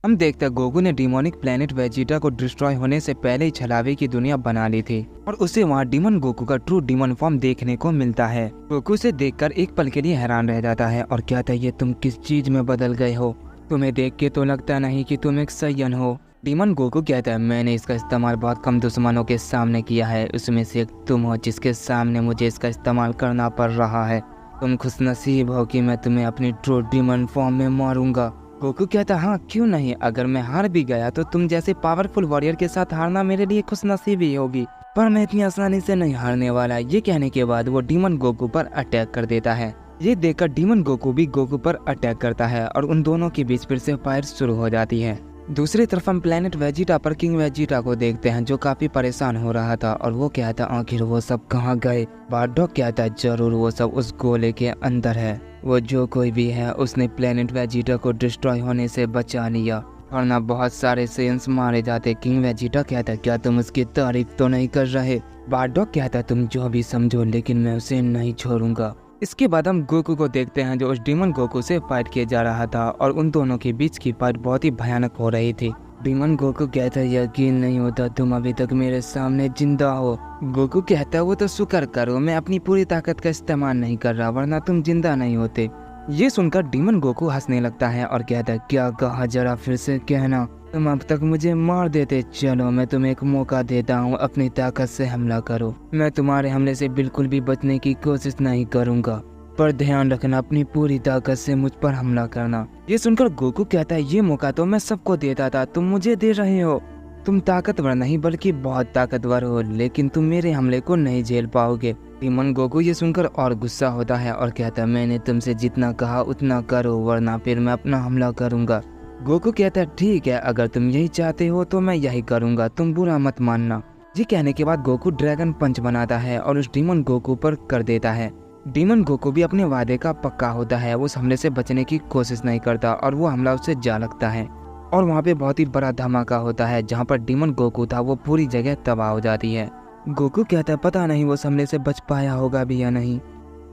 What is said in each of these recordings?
हम देखते हैं गोकू ने डिमोनिक प्लेनेट वेजिटा को डिस्ट्रॉय होने से पहले ही छलावे की दुनिया बना ली थी और उसे वहाँ डीमन गोकू का ट्रू डीमन फॉर्म देखने को मिलता है। गोकू से देखकर एक पल के लिए हैरान रह जाता है और कहता है ये तुम किस चीज में बदल गए हो, तुम्हें देख के तो लगता नहीं कि तुम एक सैयन हो। डीमन गोकू कहता है मैंने इसका इस्तेमाल बहुत कम दुश्मनों के सामने किया है, उसमें से एक तुम हो जिसके सामने मुझे इसका इस्तेमाल करना पड़ रहा है। तुम खुशनसीब हो कि मैं तुम्हें अपनी ट्रू डीमन फॉर्म में मारूंगा। गोकू कहता हाँ क्यों नहीं, अगर मैं हार भी गया तो तुम जैसे पावरफुल वॉरियर के साथ हारना मेरे लिए खुशनसीबी होगी, पर मैं इतनी आसानी से नहीं हारने वाला। ये कहने के बाद वो डीमन गोकू पर अटैक कर देता है। ये देखकर डीमन गोकू भी गोकू पर अटैक करता है और उन दोनों के बीच फिर से फाइट शुरू हो जाती है। दूसरी तरफ हम प्लेनेट वेजिटा पर किंग वेजिटा को देखते हैं जो काफी परेशान हो रहा था और वो कहता आखिर वो सब कहाँ गए। बारडॉग कहता है जरूर वो सब उस गोले के अंदर है, वो जो कोई भी है उसने प्लेनेट वेजिटा को डिस्ट्रॉय होने से बचा लिया वरना बहुत सारे सेंस मारे जाते। किंग वेजिटा कहता क्या तुम उसकी तारीफ तो नहीं कर रहे। बारडॉग कहता तुम जो भी समझो लेकिन मैं उसे नहीं छोड़ूंगा। इसके बाद हम गोकू को देखते हैं जो उस डीमन गोकू से फाइट किया जा रहा था और उन दोनों के बीच की फाइट बहुत ही भयानक हो रही थी। डीमन गोकू कहता यकीन नहीं होता तुम अभी तक मेरे सामने जिंदा हो। गोकू कहता वो तो शुक्र करो मैं अपनी पूरी ताकत का इस्तेमाल नहीं कर रहा वरना तुम जिंदा नहीं होते। ये सुनकर डीमन गोकू हंसने लगता है और कहता क्या कहा जरा फिर से कहना, तुम अब तक मुझे मार देते, चलो मैं तुम्हें एक मौका देता हूँ, अपनी ताकत से हमला करो। मैं तुम्हारे हमले से बिल्कुल भी बचने की कोशिश नहीं करूँगा, पर ध्यान रखना अपनी पूरी ताकत से मुझ पर हमला करना। ये सुनकर गोकू कहता है ये मौका तो मैं सबको देता था, तुम मुझे दे रहे हो। तुम ताकतवर नहीं बल्कि बहुत ताकतवर हो, लेकिन तुम मेरे हमले को नहीं झेल पाओगे। डीमन गोकू ये सुनकर और गुस्सा होता है और कहता है मैंने तुमसे जितना कहा उतना करो वरना फिर मैं अपना हमला करूँगा। गोकू कहता है ठीक है अगर तुम यही चाहते हो तो मैं यही करूँगा, तुम बुरा मत मानना। ये कहने के बाद गोकू ड्रैगन पंच बनाता है और उस डीमन गोकू पर कर देता है। डीमन गोकू भी अपने वादे का पक्का होता है, वो उस हमले से बचने की कोशिश नहीं करता और वो हमला उससे जा लगता है और वहाँ पे बहुत ही बड़ा धमाका होता है जहाँ पर डीमन गोकू था वो पूरी जगह तबाह हो जाती है। गोकू कहता है पता नहीं वो हमले से बच पाया होगा भी या नहीं,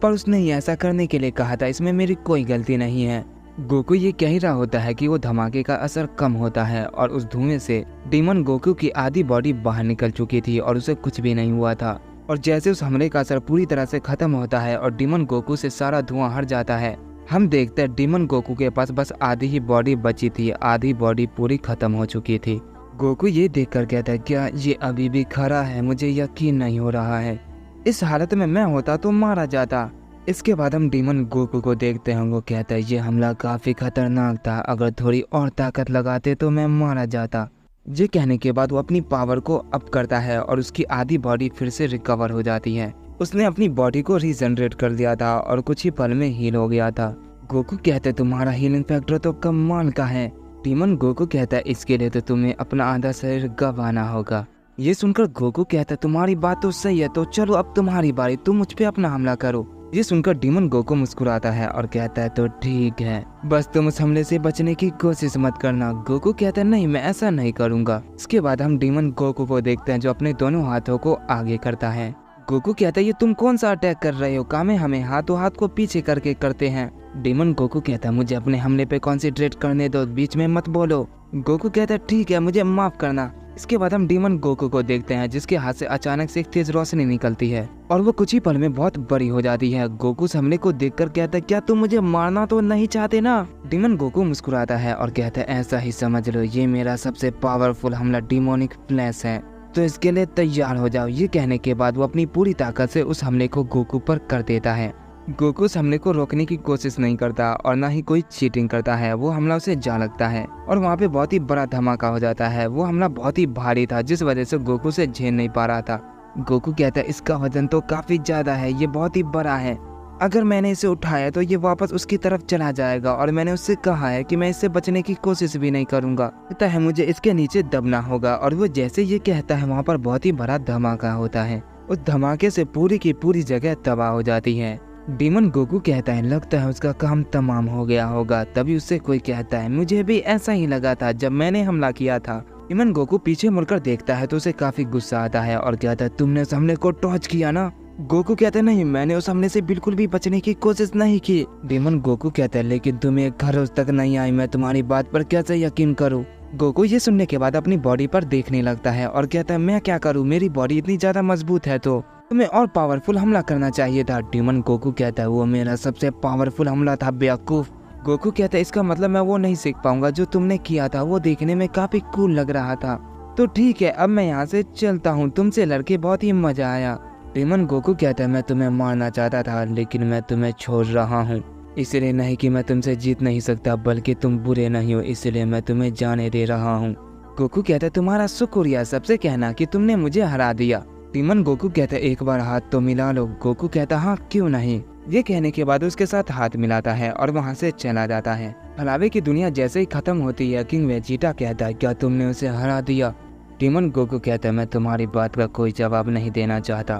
पर उसने ही ऐसा करने के लिए कहा था, इसमें मेरी कोई गलती नहीं है। गोकू ये कह ही रहा होता है कि वो धमाके का असर कम होता है और उस धुएं से डीमन गोकू की आधी बॉडी बाहर निकल चुकी थी और उसे कुछ भी नहीं हुआ था। और जैसे उस हमले का असर पूरी तरह से खत्म होता है और डीमन गोकू से सारा धुआं हट जाता है, हम देखते हैं डीमन गोकू के पास बस आधी ही बॉडी बची थी, आधी बॉडी पूरी खत्म हो चुकी थी। गोकू ये देखकर कहता है क्या ये अभी भी खड़ा है, मुझे यकीन नहीं हो रहा है, इस हालत में मैं होता तो मारा जाता। इसके बाद हम डीमन गोकू को देखते हैं, वो कहता है ये हमला काफी खतरनाक था, अगर थोड़ी और ताकत लगाते तो मैं मारा जाता। ये कहने के बाद वो अपनी पावर को अप करता है और उसकी आधी बॉडी फिर से रिकवर हो जाती है। उसने अपनी बॉडी को रीजनरेट कर दिया था और कुछ ही पल में हील हो गया था। गोकू कहते तुम्हारा हीलिंग फैक्टर तो कमाल का है। डीमन गोकू कहता है इसके लिए तो तुम्हें अपना आधा शरीर गंवाना होगा। ये सुनकर गोकू कहता है तुम्हारी बात तो सही है, तो चलो अब तुम्हारी बारी, तुम मुझ पे अपना हमला करो। ये सुनकर डीमन गोकू मुस्कुराता है और कहता है तो ठीक है, बस तुम उस हमले से बचने की कोशिश मत करना। गोकू कहता है नहीं मैं ऐसा नहीं करूँगा। इसके बाद हम डीमन गोकू को देखते हैं जो अपने दोनों हाथों को आगे करता है। गोकू कहता है ये तुम कौन सा अटैक कर रहे हो, कामे हमें हाथों हाथ को पीछे करके करते हैं। डीमन गोकू कहता है मुझे अपने हमले पे कॉन्सेंट्रेट करने दो, बीच में मत बोलो। गोकू कहता है ठीक है मुझे माफ करना। इसके बाद हम डीमन गोकू को देखते हैं जिसके हाथ से अचानक से एक तेज रोशनी निकलती है और वो कुछ ही पल में बहुत बड़ी हो जाती है। गोकू उस हमले को देखकर कहता है क्या तुम मुझे मारना तो नहीं चाहते ना। डीमन गोकू मुस्कुराता है और कहता है ऐसा ही समझ लो, ये मेरा सबसे पावरफुल हमला डिमोनिक फ्लैश है, तो इसके लिए तैयार हो जाओ। ये कहने के बाद वो अपनी पूरी ताकत से उस हमले को गोकू पर कर देता है। गोकू उस हमले को रोकने की कोशिश नहीं करता और ना ही कोई चीटिंग करता है, वो हमला उसे जा लगता है और वहाँ पे बहुत ही बड़ा धमाका हो जाता है। वो हमला बहुत ही भारी था जिस वजह से गोकू से झेल नहीं पा रहा था। गोकू कहता है इसका वजन तो काफी ज्यादा है, ये बहुत ही बड़ा है, अगर मैंने इसे उठाया तो ये वापस उसकी तरफ चला जाएगा और मैंने उससे कहा है कि मैं इससे बचने की कोशिश भी नहीं करूंगा, लगता है मुझे इसके नीचे दबना होगा। और वो जैसे ये कहता है वहाँ पर बहुत ही बड़ा धमाका होता है, उस धमाके से पूरी की पूरी जगह तबाह हो जाती है। डीमन गोकू कहता है लगता है उसका काम तमाम हो गया होगा। तभी उससे कोई कहता है मुझे भी ऐसा ही लगा था जब मैंने हमला किया था। डीमन गोकू पीछे मुड़कर देखता है तो उसे काफी गुस्सा आता है और कहता है तुमने इस हमले को टॉर्च किया ना। गोकू कहता है नहीं, मैंने उस हमले से बिल्कुल भी बचने की कोशिश नहीं की। डीमन गोकू कहता है लेकिन तुम एक रोज तक नहीं आई, मैं तुम्हारी बात पर कैसे यकीन करूँ। गोकू ये सुनने के बाद अपनी बॉडी पर देखने लगता है और कहता है मैं क्या करूँ, मेरी बॉडी इतनी ज्यादा मजबूत है तो तुम्हें और पावरफुल हमला करना चाहिए था। डीमन गोकू कहता है वो मेरा सबसे पावरफुल हमला था बेवकूफ। गोकू कहता है इसका मतलब मैं वो नहीं सीख पाऊंगा जो तुमने किया था, वो देखने में काफी कूल लग रहा था। तो ठीक है, अब मैं यहाँ से चलता हूँ, तुमसे लड़के बहुत ही मजा आया। डीमन गोकू कहता है मैं तुम्हें मारना चाहता था लेकिन मैं तुम्हें छोड़ रहा हूँ, इसलिए नहीं कि मैं तुमसे जीत नहीं सकता बल्कि तुम बुरे नहीं हो इसलिए मैं तुम्हें जाने दे रहा हूँ। गोकू कहता है तुम्हारा शुक्रिया सबसे कहना कि तुमने मुझे हरा दिया। डीमन गोकू कहता है एक बार हाथ तो मिला लो। गोकू कहता हाँ क्यों नहीं। ये कहने के बाद उसके साथ हाथ मिलाता है और वहाँ से चला जाता है। हलावे की दुनिया जैसे ही खत्म होती है किंग वेजिटा कहता है क्या तुमने उसे हरा दिया। डीमन गोकू कहता है मैं तुम्हारी बात का कोई जवाब नहीं देना चाहता,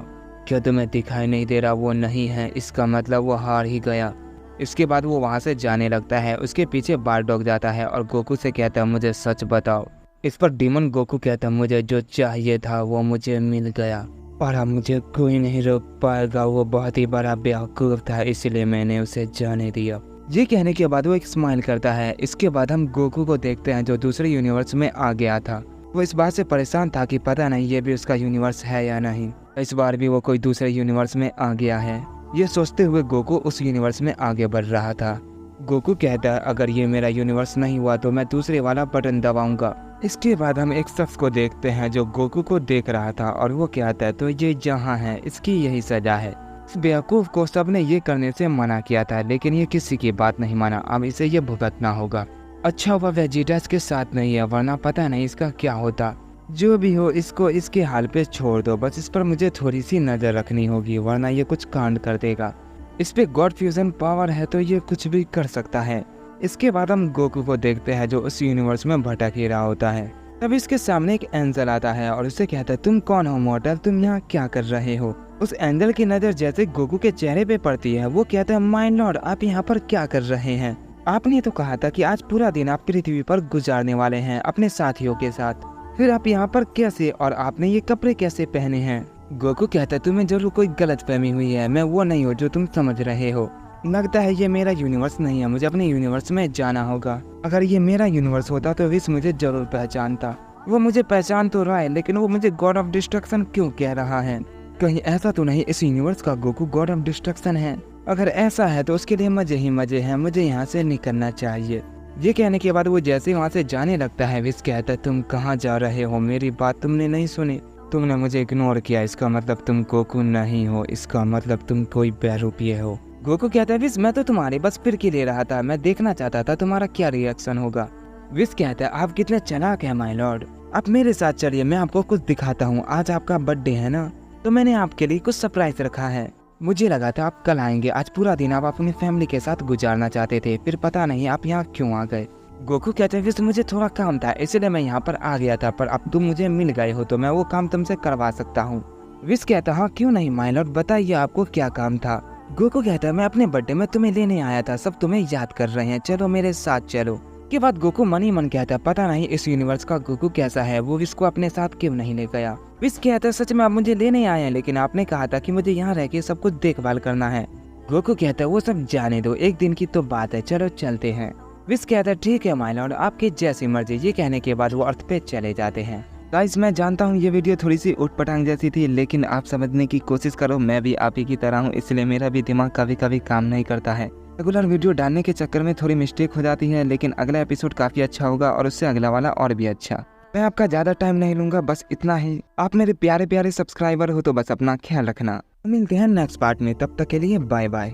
क्या तुम्हें दिखाई नहीं दे रहा वो नहीं है, इसका मतलब वो हार ही गया। इसके बाद वो वहाँ से जाने लगता है। उसके पीछे बारडॉग जाता है और गोकू से कहता है मुझे सच बताओ। इस पर डीमन गोकू कहता है मुझे जो चाहिए था वो मुझे मिल गया और अब मुझे कोई नहीं रोक पाएगा, वो बहुत ही बड़ा बेवकूफ़ था इसलिए मैंने उसे जाने दिया। ये कहने के बाद वो एक स्माइल करता है। इसके बाद हम गोकू को देखते हैं जो दूसरे यूनिवर्स में आ गया था। वो इस बात से परेशान था कि पता नहीं ये भी उसका यूनिवर्स है या नहीं, इस बार भी वो कोई दूसरे यूनिवर्स में आ गया है। ये सोचते हुए गोकू उस यूनिवर्स में आगे बढ़ रहा था। गोकू कहता है अगर ये मेरा यूनिवर्स नहीं हुआ तो मैं दूसरे वाला बटन दबाऊंगा। इसके बाद हम एक शख्स को देखते हैं जो गोकू को देख रहा था और वो कहता है तो ये जहाँ है इसकी यही सजा है। इस बेवकूफ़ को सबने ये करने से मना किया था लेकिन ये किसी की बात नहीं माना, अब इसे ये भुगतना होगा। अच्छा हुआ वेजिटा इसके साथ नहीं है वरना पता नहीं इसका क्या होता। जो भी हो इसको इसके हाल पे छोड़ दो, बस इस पर मुझे थोड़ी सी नज़र रखनी होगी वरना ये कुछ कांड कर देगा। इस पे गॉड फ्यूजन पावर है तो ये कुछ भी कर सकता है। इसके बाद हम गोकू को देखते हैं जो उस यूनिवर्स में भटक ही रहा होता है। तब इसके सामने एक एंजल आता है और उसे कहता है तुम कौन हो मॉर्टल, तुम यहाँ क्या कर रहे हो। उस एंजल की नज़र जैसे गोकू के चेहरे पे पड़ती है वो कहता है माय लॉर्ड आप यहाँ पर क्या कर रहे हैं, आपने तो कहा था कि आज पूरा दिन आप पृथ्वी पर गुजारने वाले हैं अपने साथियों के साथ, फिर आप यहाँ पर कैसे और आपने ये कपड़े कैसे पहने हैं। गोकू कहता है तुम्हें जरूर कोई गलतफहमी हुई है, मैं वो नहीं हूँ जो तुम समझ रहे हो, लगता है ये मेरा यूनिवर्स नहीं है, मुझे अपने यूनिवर्स में जाना होगा। अगर ये मेरा यूनिवर्स होता तो विश मुझे जरूर पहचानता। वो मुझे पहचान तो रहा है लेकिन वो मुझे गॉड ऑफ डिस्ट्रक्शन क्यों कह रहा है, कहीं ऐसा तो नहीं इस यूनिवर्स का गोकू गॉड ऑफ डिस्ट्रक्शन है। अगर ऐसा है तो उसके लिए मजे ही मजे हैं, मुझे यहाँ से निकलना चाहिए। ये कहने के बाद वो जैसे वहाँ से जाने लगता है विश कहता है तुम कहाँ जा रहे हो, मेरी बात तुमने नहीं सुनी, तुमने मुझे इग्नोर किया, इसका मतलब तुम गोकू नहीं हो, इसका मतलब तुम कोई बेरूपिये हो। गोकू कहता है विश मैं तो तुम्हारी बस फिरकी ले रहा था, मैं देखना चाहता था तुम्हारा क्या रिएक्शन होगा। विश कहता है आप कितने चालाक हैं माय लॉर्ड, आप मेरे साथ चलिए मैं आपको कुछ दिखाता हूँ, आज आपका बर्थडे है ना तो मैंने आपके लिए कुछ सरप्राइज रखा है। मुझे लगा था आप कल आएंगे, आज पूरा दिन आप अपनी फैमिली के साथ गुजारना चाहते थे, फिर पता नहीं आप यहाँ क्यों आ गए। गोकू कहते हैं विश मुझे थोड़ा काम था इसलिए मैं यहाँ पर आ गया था, पर अब तुम मुझे मिल गए हो तो मैं वो काम तुमसे करवा सकता हूँ। विश कहता हाँ क्यों नहीं माय लॉर्ड, बताइए आपको क्या काम था। गोकू कहता है मैं अपने बर्थडे में तुम्हें लेने आया था, सब तुम्हें याद कर रहे हैं, चलो मेरे साथ चलो। के बाद गोकू मन ही मन कहता है पता नहीं इस यूनिवर्स का गोकू कैसा है, वो विश को अपने साथ क्यों नहीं ले गया। विश कहता है सच में आप मुझे लेने आए हैं लेकिन आपने कहा था कि मुझे यहाँ रह के सब कुछ देखभाल करना है। गोकू कहता है वो सब जाने दो, एक दिन की तो बात है, चलो चलते हैं। विश कहता है ठीक है माय लॉर्ड आपकी जैसी मर्जी। ये कहने के बाद वो अर्थ पे चले जाते हैं। गाइस मैं जानता हूँ ये वीडियो थोड़ी सी उटपटांग जैसी थी लेकिन आप समझने की कोशिश करो, मैं भी आप ही की तरह हूँ इसलिए मेरा भी दिमाग कभी कभी काम नहीं करता है। रेगुलर वीडियो डालने के चक्कर में थोड़ी मिस्टेक हो जाती है लेकिन अगला एपिसोड काफी अच्छा होगा और उससे अगला वाला और भी अच्छा। मैं आपका ज्यादा टाइम नहीं लूंगा, बस इतना ही। आप मेरे प्यारे प्यारे सब्सक्राइबर हो तो बस अपना ख्याल रखना। मिलते हैं नेक्स्ट पार्ट में, तब तक के लिए बाय बाय।